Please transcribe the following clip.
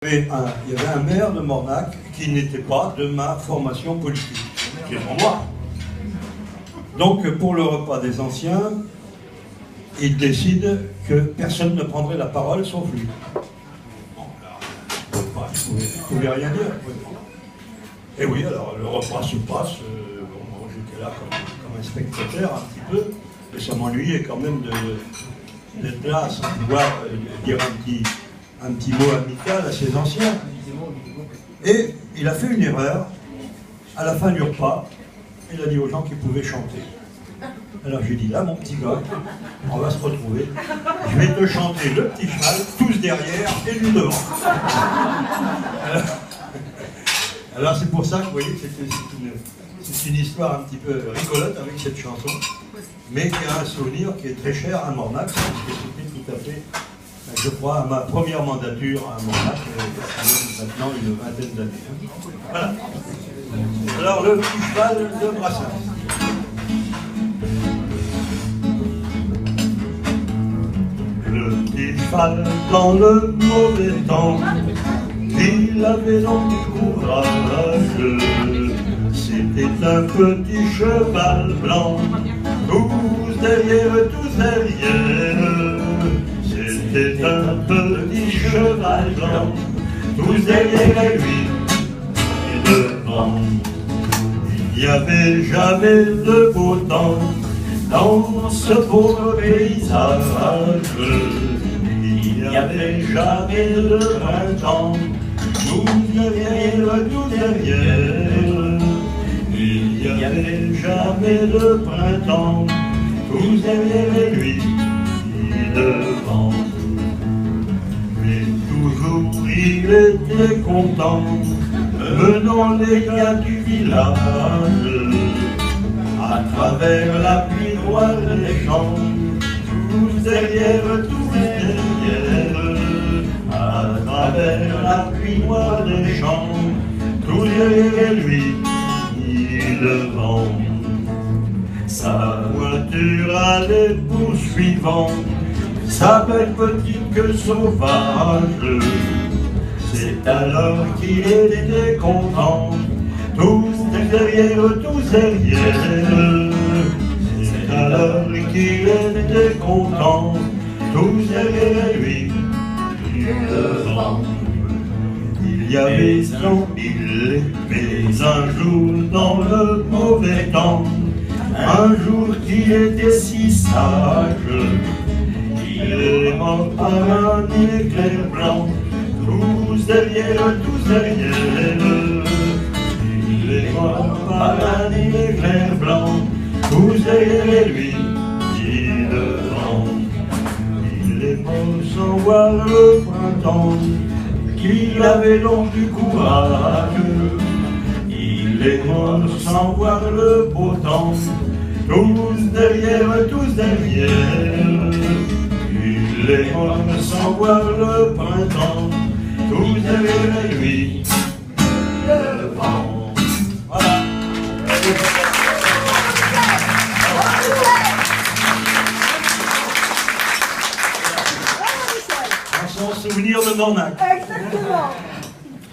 Il y avait un maire de Mornac qui n'était pas de ma formation politique, qui est en moi. Donc, pour le repas des anciens, il décide que personne ne prendrait la parole sauf lui. Bon, là, il ne pouvait rien dire. Et oui, alors le repas se passe, bon, j'étais là comme un spectateur un petit peu, et ça m'ennuyait quand même d'être là sans pouvoir dire un petit mot amical à ses anciens. Et il a fait une erreur. À la fin du repas, il a dit aux gens qu'ils pouvaient chanter. Alors j'ai dit, là mon petit gars, on va se retrouver, je vais te chanter le petit cheval, tous derrière et lui devant. Alors c'est pour ça que vous voyez que c'est une histoire un petit peu rigolote avec cette chanson, mais qui a un souvenir qui est très cher à Mornac, parce que c'était tout à fait, je crois, à ma première mandature à Mornac, maintenant une vingtaine d'années. Voilà. Alors le petit cheval de Brassens. Le petit cheval dans le mauvais temps, il avait donc du courage. C'était un petit cheval blanc, tous derrière. C'était un petit cheval blanc, tous derrière lui et devant. Il n'y avait jamais de beau temps dans ce pauvre paysage. Il n'y avait jamais de printemps, tout derrière. Il n'y avait jamais de printemps, tout derrière lui et devant. Mais toujours il était content, menant les gars du village, à travers la pluie noire des champs, tous derrière, à travers la pluie noire des champs, tous derrière lui, devant. Sa voiture allait poursuivant, sa belle petite queue sauvage. C'est alors qu'il était content, tous derrière. C'est alors qu'il était content, tous derrière lui, devant. Il y avait 100 000, mais un jour dans le mauvais temps, un jour qui était si sage, il est mort par un éclair blanc, tous derrière. Il est mort par un éclair blanc, tous derrière lui, et devant. Il est mort sans voir le printemps, qu'il avait donc du courage. Il est mort sans voir le beau temps, tous derrière. Il est mort sans voir le printemps, tous derrière lui, devant. Voilà. Son souvenir de Mornac. Exactement.